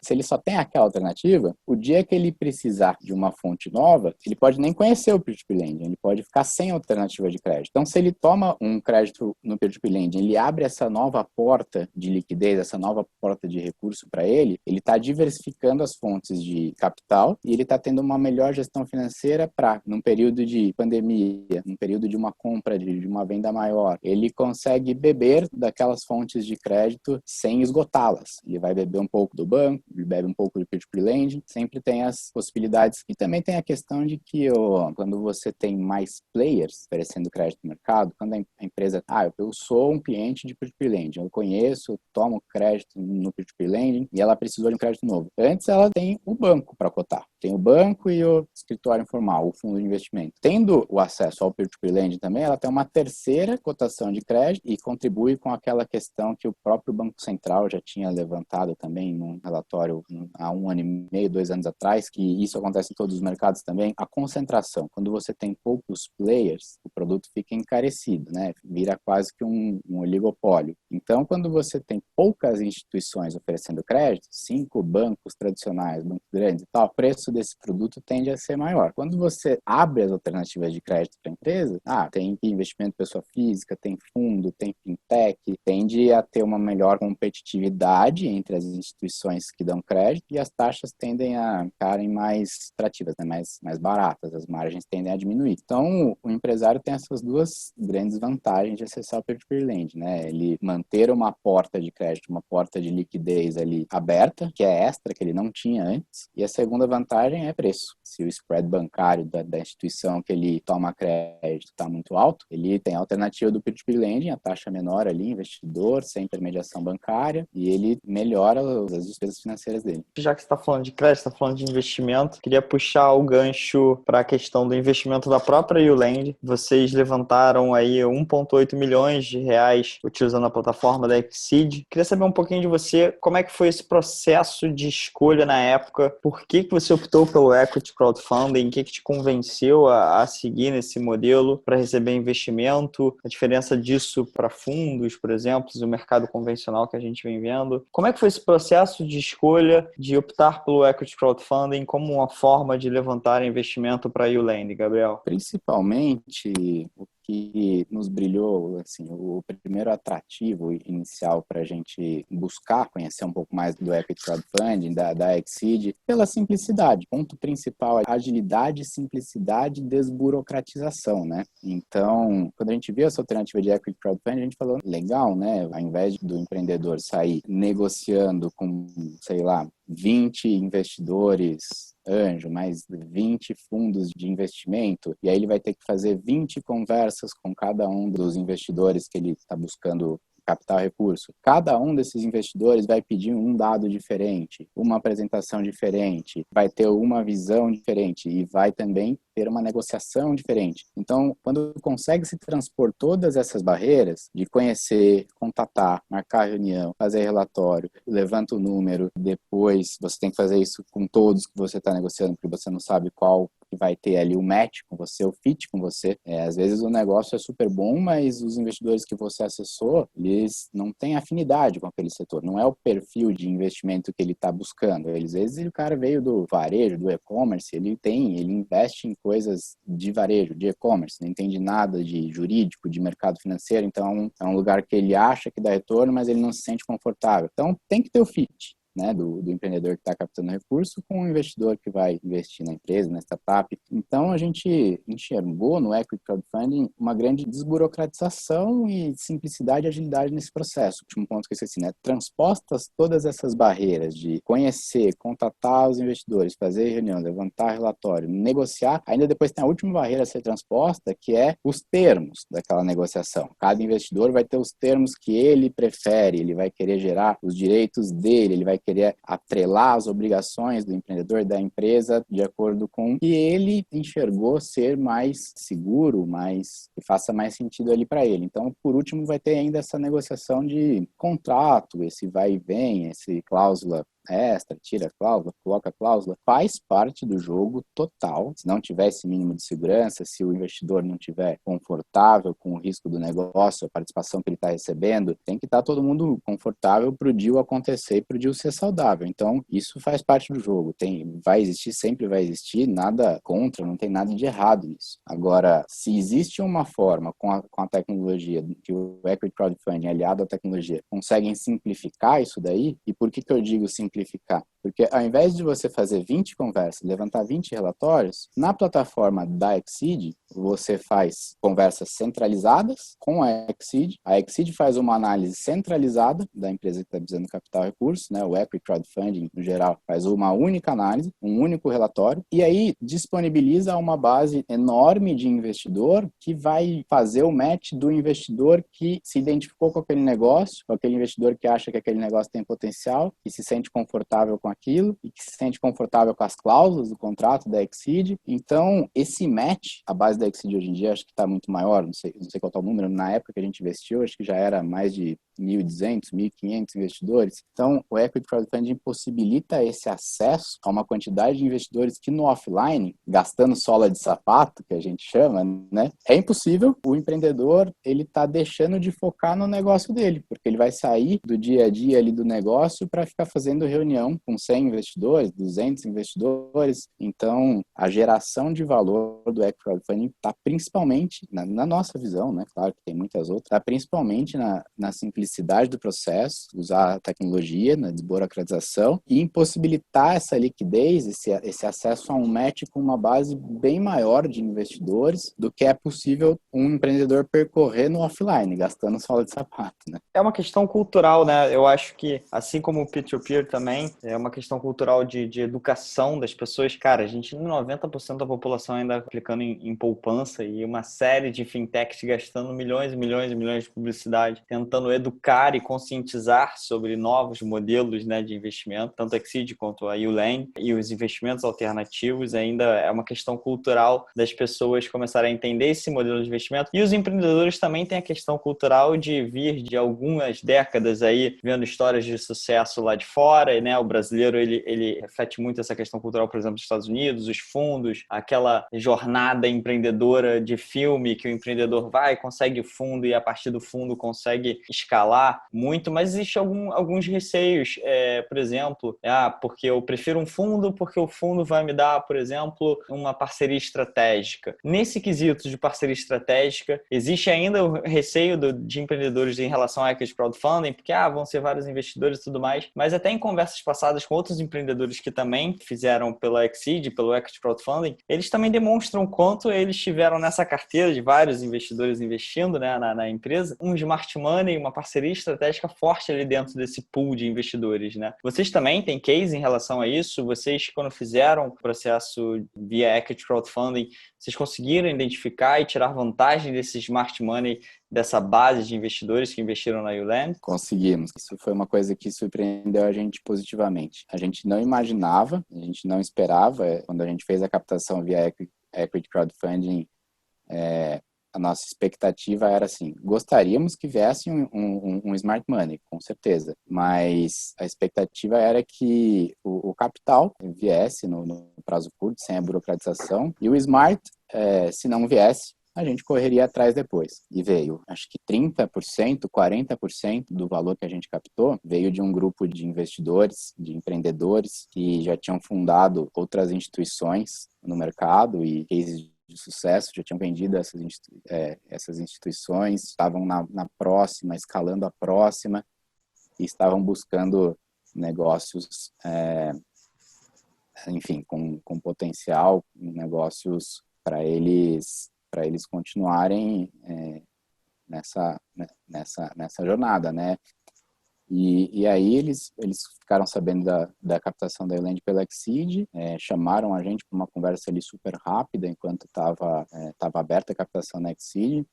Se ele só tem aquela alternativa, o dia que ele precisar de uma fonte nova, ele pode nem conhecer o peer-to-peer lending, ele pode ficar sem alternativa de crédito. Então, se ele toma um crédito no peer-to-peer lending, ele abre essa nova porta de liquidez, essa nova porta de recurso para ele está diversificando as fontes de capital e ele está tendo uma melhor gestão financeira para, num período de pandemia, num período de uma compra, de uma venda maior, ele consegue beber daquelas fontes de crédito sem esgotá-las. Ele vai beber um pouco do banco, ele bebe um pouco do peer-to-peer lending, sempre tem as possibilidades. E também tem a questão de que quando você tem mais players oferecendo crédito no mercado, quando a empresa, eu sou um cliente de peer-to-peer lending, eu conheço, eu tomo crédito no peer-to-peer lending e ela precisou de um crédito novo. Antes ela tem o banco para cotar. Tem o banco e o escritório informal, o fundo de investimento. Tendo o acesso ao peer-to-peer lending também, ela tem uma terceira cotação de crédito e contribui com aquela questão que o próprio Banco Central já tinha levantado também num relatório há 1 ano e meio, 2 anos atrás, que isso acontece em todos os mercados também, a concentração. Quando você tem poucos players, o produto fica encarecido, né? Vira quase que um oligopólio. Então, quando você tem poucas instituições oferecendo crédito, 5 bancos tradicionais, bancos grandes e tal, o preço desse produto tende a ser maior. Quando você abre as alternativas de crédito para a empresa, tem investimento pessoa física, tem fundo, tem fintech, tende a ter uma melhor competitividade entre as instituições que dão crédito e as taxas tendem a ficarem mais atrativas, né? mais baratas, as margens tendem a diminuir. Então, o empresário tem essas duas grandes vantagens de acessar o peer-to-peer lending, né? Ele manter uma porta de crédito, uma porta de liquidez ali aberta, que é extra, que ele não tinha antes, e a segunda vantagem é preço. Se o spread bancário da instituição que ele toma crédito está muito alto, ele tem a alternativa do peer-to-peer lending, a taxa menor ali, investidor, sem intermediação bancária, e ele melhora as despesas financeiras dele. Já que você está falando de crédito, está falando de investimento, queria puxar o gancho para a questão do investimento da própria YouLend. Vocês levantaram aí 1,8 milhões de reais utilizando a plataforma da Exceed. Queria saber um pouquinho de você, como é que foi esse processo de escolha na época, por que você optou pelo Equity Crowdfunding, o que te convenceu a seguir nesse modelo para receber investimento, a diferença disso para fundos, por exemplo, do mercado convencional que a gente vem vendo. Como é que foi esse processo de escolha de optar pelo Equity Crowdfunding como uma forma de levantar investimento para a YouLend, Gabriel? Principalmente, o que nos brilhou, assim, o primeiro atrativo inicial para a gente buscar conhecer um pouco mais do Equity Crowdfunding, da Exceed, pela simplicidade. Ponto principal é agilidade, simplicidade e desburocratização, né? Então, quando a gente viu essa alternativa de Equity Crowdfunding, a gente falou, legal, né? Ao invés do empreendedor sair negociando com, sei lá, 20 investidores anjo, mais 20 fundos de investimento, e aí ele vai ter que fazer 20 conversas com cada um dos investidores que ele está buscando capital recurso. Cada um desses investidores vai pedir um dado diferente, uma apresentação diferente, vai ter uma visão diferente e vai também ter uma negociação diferente. Então, quando consegue se transpor todas essas barreiras de conhecer, contatar, marcar reunião, fazer relatório, levanta o número, depois você tem que fazer isso com todos que você está negociando, porque você não sabe qual que vai ter ali o match com você, o fit com você. Às vezes o negócio é super bom, mas os investidores que você acessou, eles não têm afinidade com aquele setor. Não é o perfil de investimento que ele está buscando. Às vezes o cara veio do varejo, do e-commerce, ele investe em coisas de varejo, de e-commerce, não entende nada de jurídico, de mercado financeiro, então é um lugar que ele acha que dá retorno, mas ele não se sente confortável. Então tem que ter o fit. né, do empreendedor que está captando recurso com o investidor que vai investir na empresa, na startup. Então, a gente enxergou no Equity Crowdfunding uma grande desburocratização e simplicidade e agilidade nesse processo. O último ponto que eu esqueci, né? Transpostas todas essas barreiras de conhecer, contatar os investidores, fazer reunião, levantar relatório, negociar, ainda depois tem a última barreira a ser transposta, que é os termos daquela negociação. Cada investidor vai ter os termos que ele prefere, ele vai querer gerar os direitos dele, ele vai querer atrelar as obrigações do empreendedor, da empresa, de acordo com o que ele enxergou ser mais seguro, que faça mais sentido ali para ele. Então, por último, vai ter ainda essa negociação de contrato, esse vai e vem, esse cláusula extra, tira cláusula, coloca cláusula, faz parte do jogo total. Se não tiver esse mínimo de segurança, se o investidor não tiver confortável com o risco do negócio, a participação que ele está recebendo, tem que estar todo mundo confortável para o deal acontecer e para o deal ser saudável. Então, isso faz parte do jogo. Vai existir, sempre vai existir, nada contra, não tem nada de errado nisso. Agora, se existe uma forma com a tecnologia, que o Equity Crowdfunding aliado à tecnologia conseguem simplificar isso daí, e por que eu digo simplificar? Porque ao invés de você fazer 20 conversas, levantar 20 relatórios, na plataforma da Exceed, você faz conversas centralizadas com a Exceed. A Exceed faz uma análise centralizada da empresa que está precisando captar recursos, né? O Equity Crowdfunding, no geral, faz uma única análise, um único relatório, e aí disponibiliza uma base enorme de investidor que vai fazer o match do investidor que se identificou com aquele negócio, com aquele investidor que acha que aquele negócio tem potencial, que se sente confortável com aquilo e que se sente confortável com as cláusulas do contrato da Exceed. Então, esse match, a base da Exceed hoje em dia, acho que está muito maior, não sei qual é o número, na época que a gente investiu, acho que já era mais de 1.200, 1.500 investidores. Então, o Equity Crowdfunding possibilita esse acesso a uma quantidade de investidores que no offline, gastando sola de sapato, que a gente chama, né, é impossível. O empreendedor, ele está deixando de focar no negócio dele, porque ele vai sair do dia a dia ali do negócio para ficar fazendo reunião com 100 investidores, 200 investidores. Então, a geração de valor do Equity Crowdfunding está principalmente, na nossa visão, né, claro que tem muitas outras, está principalmente na simplicidade do processo, usar a tecnologia, na desburocratização e impossibilitar essa liquidez, esse acesso a um match com uma base bem maior de investidores do que é possível um empreendedor percorrer no offline, gastando sola de sapato, né? É uma questão cultural, né? Eu acho que, assim como o peer-to-peer também, é uma questão cultural de educação das pessoas. Cara, a gente, 90% da população ainda aplicando em poupança e uma série de fintechs gastando milhões e milhões e milhões de publicidade, tentando educar e conscientizar sobre novos modelos, né, de investimento, tanto a Exceed quanto a YouLend e os investimentos alternativos. Ainda é uma questão cultural das pessoas começarem a entender esse modelo de investimento. E os empreendedores também têm a questão cultural de vir de algumas décadas aí vendo histórias de sucesso lá de fora, né? O brasileiro, ele reflete muito essa questão cultural, por exemplo, dos Estados Unidos, os fundos, aquela jornada empreendedora de filme que o empreendedor vai, consegue o fundo e a partir do fundo consegue escalar muito, mas existe alguns receios, por exemplo, porque eu prefiro um fundo porque o fundo vai me dar, por exemplo, uma parceria estratégica. Nesse quesito de parceria estratégica, existe ainda o receio de empreendedores em relação a equity crowdfunding, porque vão ser vários investidores e tudo mais, mas até em conversas passadas com outros empreendedores que também fizeram pela Exceed, pelo equity crowdfunding, eles também demonstram quanto eles tiveram nessa carteira de vários investidores investindo, né, na empresa, um smart money, uma parceria estratégica forte ali dentro desse pool de investidores, né? Vocês também têm case em relação a isso? Vocês, quando fizeram o processo via equity crowdfunding, vocês conseguiram identificar e tirar vantagem desse smart money, dessa base de investidores que investiram na YouLend? Conseguimos. Isso foi uma coisa que surpreendeu a gente positivamente. A gente não imaginava, a gente não esperava, quando a gente fez a captação via Equity Crowdfunding, a nossa expectativa era assim, gostaríamos que viesse um smart money, com certeza, mas a expectativa era que o capital viesse no prazo curto, sem a burocratização, e o smart, se não viesse, a gente correria atrás depois. E veio, acho que 30%, 40% do valor que a gente captou veio de um grupo de investidores, de empreendedores que já tinham fundado outras instituições no mercado e cases de sucesso, já tinham vendido essas instituições, estavam na próxima, escalando a próxima e estavam buscando negócios, enfim, com potencial, negócios para eles continuarem nessa jornada, né? E aí eles ficaram sabendo da captação da Euland pela Exceed, chamaram a gente para uma conversa ali super rápida, enquanto estava aberta a captação na Exceed,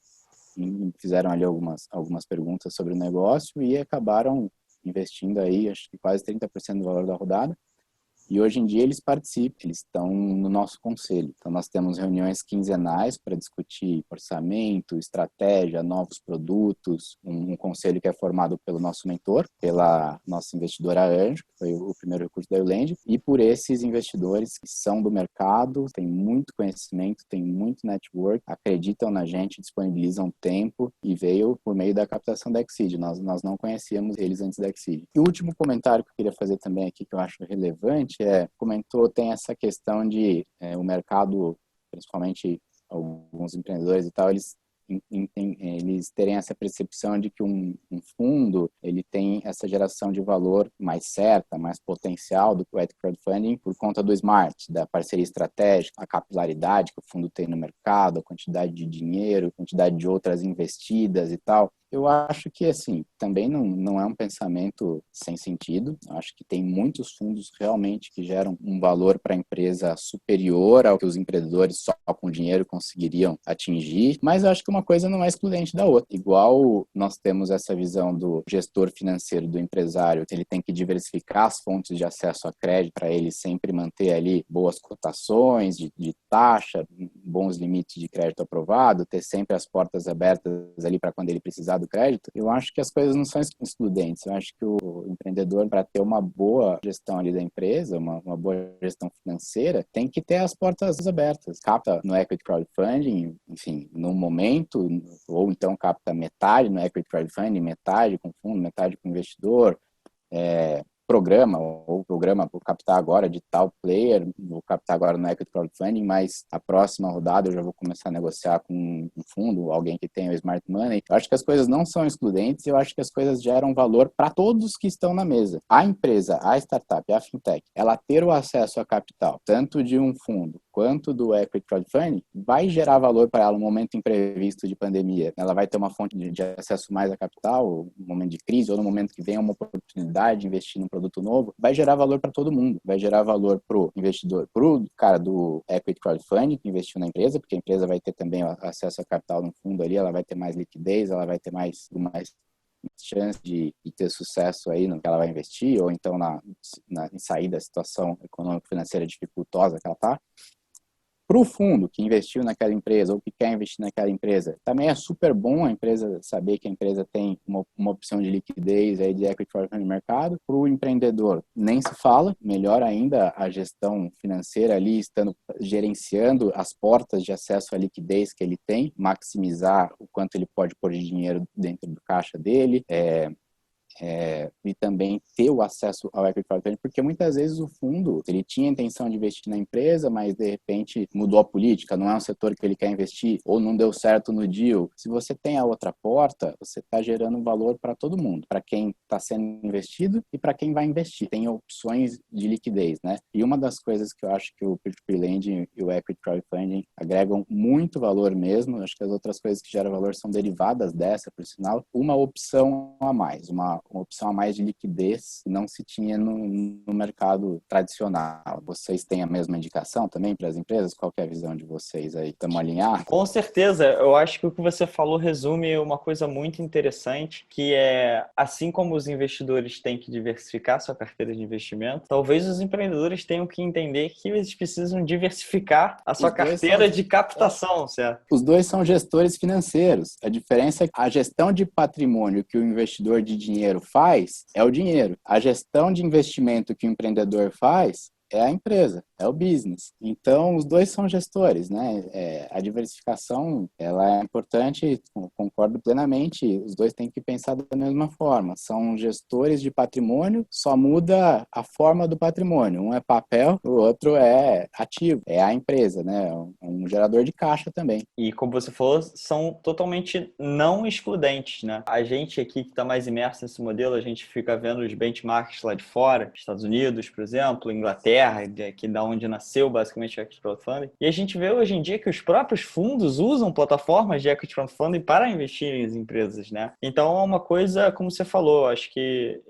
e fizeram ali algumas perguntas sobre o negócio e acabaram investindo aí, acho que quase 30% do valor da rodada. E hoje em dia eles participam, eles estão no nosso conselho. Então nós temos reuniões quinzenais para discutir orçamento, estratégia, novos produtos, um conselho que é formado pelo nosso mentor, pela nossa investidora Anjo, que foi o primeiro recurso da Euland, e por esses investidores que são do mercado, têm muito conhecimento, têm muito network, acreditam na gente, disponibilizam tempo e veio por meio da captação da Exceed. Nós não conhecíamos eles antes da Exceed. E o último comentário que eu queria fazer também aqui, que eu acho relevante, comentou, tem essa questão de o mercado, principalmente alguns empreendedores e tal, eles terem essa percepção de que um fundo ele tem essa geração de valor mais certa, mais potencial do que o equity crowdfunding por conta do smart, da parceria estratégica, a capilaridade que o fundo tem no mercado, a quantidade de dinheiro, a quantidade de outras investidas e tal. Eu acho que, assim, também não é um pensamento sem sentido. Eu acho que tem muitos fundos realmente que geram um valor para a empresa superior ao que os empreendedores só com dinheiro conseguiriam atingir, mas eu acho que uma coisa não é excludente da outra. Igual nós temos essa visão do gestor financeiro, do empresário, que ele tem que diversificar as fontes de acesso a crédito para ele sempre manter ali boas cotações de taxa, bons limites de crédito aprovado, ter sempre as portas abertas ali para quando ele precisar do crédito. Eu acho que as coisas não são excludentes. Eu acho que o empreendedor, para ter uma boa gestão ali da empresa, uma boa gestão financeira, tem que ter as portas abertas. Capta no equity crowdfunding, enfim, no momento, ou então capta metade no equity crowdfunding, metade com fundo, metade com investidor, programa, vou captar agora de tal player, vou captar agora no equity crowdfunding, mas a próxima rodada eu já vou começar a negociar com um fundo, alguém que tenha o smart money. Eu acho que as coisas não são excludentes, eu acho que as coisas geram valor para todos que estão na mesa. A empresa, a startup, a fintech, ela ter o acesso a capital, tanto de um fundo quanto do equity crowdfunding, vai gerar valor para ela no momento imprevisto de pandemia. Ela vai ter uma fonte de acesso mais a capital, no momento de crise, ou no momento que vem uma oportunidade de investir num produto novo, vai gerar valor para todo mundo. Vai gerar valor para o investidor, para o cara do equity crowdfunding que investiu na empresa, porque a empresa vai ter também acesso a capital no fundo ali, ela vai ter mais liquidez, ela vai ter mais chance de ter sucesso aí no que ela vai investir, ou então em sair da situação econômico-financeira dificultosa que ela está. Para o fundo que investiu naquela empresa ou que quer investir naquela empresa, também é super bom a empresa saber que a empresa tem uma opção de liquidez aí de equity crowdfunding no mercado. Para o empreendedor, nem se fala, melhor ainda a gestão financeira ali, gerenciando as portas de acesso à liquidez que ele tem, maximizar o quanto ele pode pôr de dinheiro dentro do caixa dele, e também ter o acesso ao equity crowdfunding, porque muitas vezes o fundo, ele tinha a intenção de investir na empresa, mas de repente mudou a política, não é um setor que ele quer investir, ou não deu certo no deal. Se você tem a outra porta, você está gerando valor para todo mundo, para quem está sendo investido e para quem vai investir. Tem opções de liquidez, né? E uma das coisas que eu acho que o peer-to-peer lending e o equity crowdfunding agregam muito valor mesmo, acho que as outras coisas que geram valor são derivadas dessa, por sinal, uma opção a mais, uma opção a mais de liquidez que não se tinha no mercado tradicional. Vocês têm a mesma indicação também para as empresas? Qual que é a visão de vocês aí? Estamos alinhados? Com certeza, eu acho que o que você falou resume uma coisa muito interessante, que é, assim como os investidores têm que diversificar sua carteira de investimento, talvez os empreendedores tenham que entender que eles precisam diversificar a sua carteira de captação, certo? Os dois são gestores financeiros. A diferença é que a gestão de patrimônio que o investidor de dinheiro faz é o dinheiro. A gestão de investimento que o empreendedor faz é a empresa. é o business. Então, os dois são gestores, né? A diversificação, ela é importante, concordo plenamente, os dois têm que pensar da mesma forma. São gestores de patrimônio, só muda a forma do patrimônio. Um é papel, o outro é ativo, é a empresa, né? Um gerador de caixa também. E como você falou, são totalmente não excludentes, né? A gente aqui que está mais imerso nesse modelo, a gente fica vendo os benchmarks lá de fora, Estados Unidos, por exemplo, Inglaterra, que da onde nasceu basicamente o equity crowdfunding. E a gente vê hoje em dia que os próprios fundos usam plataformas de equity crowdfunding para investir em empresas, né? Então é uma coisa, como você falou, acho que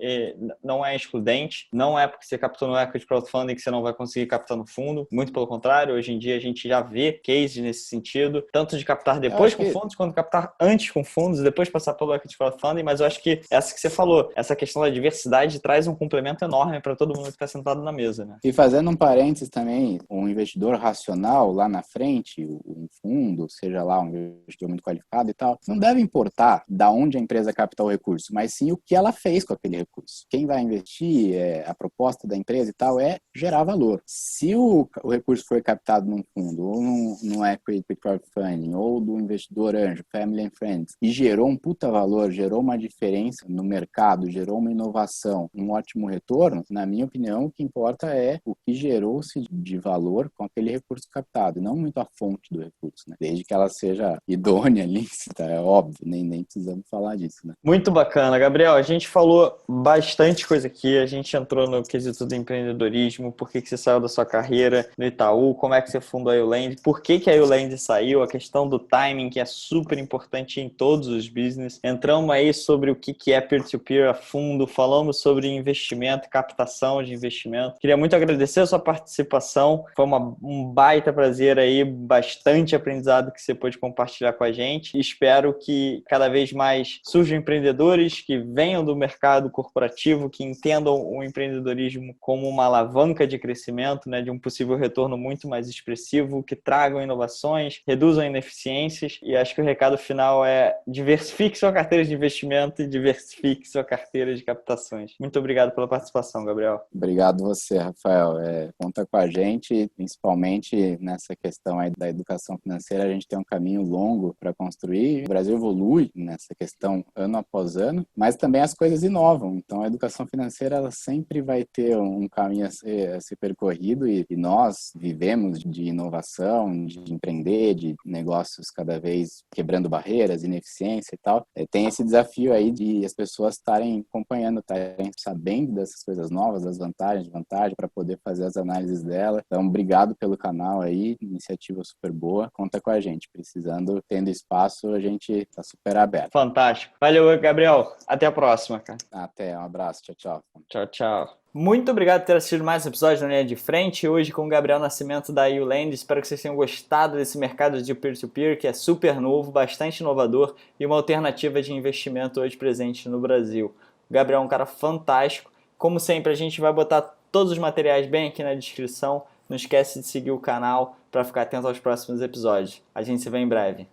não é excludente, não é porque você captou no equity crowdfunding que você não vai conseguir captar no fundo, muito pelo contrário, hoje em dia a gente já vê cases nesse sentido, tanto de captar depois com fundos, quanto captar antes com fundos e depois passar pelo equity crowdfunding, mas eu acho que essa que você falou, essa questão da diversidade traz um complemento enorme para todo mundo que está sentado na mesa, né? E fazendo um parênteses também, um investidor racional lá na frente, um fundo, seja lá um investidor muito qualificado e tal, não deve importar da onde a empresa captou o recurso, mas sim o que ela fez com aquele recurso. Quem vai investir, a proposta da empresa e tal é gerar valor. Se o recurso foi captado num fundo, ou num equity crowdfunding, ou do investidor anjo, family and friends, e gerou um puta valor, gerou uma diferença no mercado, gerou uma inovação, um ótimo retorno, na minha opinião, o que importa é o que gerou-se de valor com aquele recurso captado, e não muito a fonte do recurso, né? Desde que ela seja idônea, lícita, é óbvio, nem precisamos falar disso, né? Muito bacana, Gabriel. A gente falou bastante coisa aqui, a gente entrou no quesito do empreendedorismo, por que você saiu da sua carreira no Itaú, como é que você fundou a YouLend, por que a YouLend saiu, a questão do timing, que é super importante em todos os business. Entramos aí sobre o que é peer-to-peer a fundo, falamos sobre investimento, captação de investimento. Queria muito agradecer a sua participação, foi um baita prazer aí, bastante aprendizado que você pôde compartilhar com a gente. Espero que cada vez mais surjam empreendedores que venham do mercado corporativo, que entendam o empreendedorismo como uma alavanca de crescimento, né, de um possível retorno muito mais expressivo, que tragam inovações, reduzam ineficiências, e acho que o recado final é diversifique sua carteira de investimento e diversifique sua carteira de captações. Muito obrigado pela participação, Gabriel. Obrigado você, Rafael. Conta com a gente, principalmente nessa questão aí da educação financeira, a gente tem um caminho longo para construir. O Brasil evolui nessa questão ano após ano, mas também as coisas inovam. Então, a educação financeira ela sempre vai ter um caminho a ser percorrido e nós vivemos de inovação, de empreender, de negócios cada vez quebrando barreiras, ineficiência e tal. Tem esse desafio aí de as pessoas estarem acompanhando, estarem sabendo dessas coisas novas, das vantagens, para poder fazer as análises dela. Então, obrigado pelo canal aí, iniciativa super boa. Conta com a gente, precisando, tendo espaço, a gente está super aberto. Fantástico. Valeu, Gabriel. Até a próxima, cara. Até, um abraço. Tchau, tchau. Tchau, tchau. Muito obrigado por ter assistido mais um episódio da Linha de Frente, hoje com o Gabriel Nascimento da YouLend. Espero que vocês tenham gostado desse mercado de peer-to-peer, que é super novo, bastante inovador e uma alternativa de investimento hoje presente no Brasil. O Gabriel é um cara fantástico. Como sempre, a gente vai botar todos os materiais bem aqui na descrição. Não esquece de seguir o canal para ficar atento aos próximos episódios. A gente se vê em breve.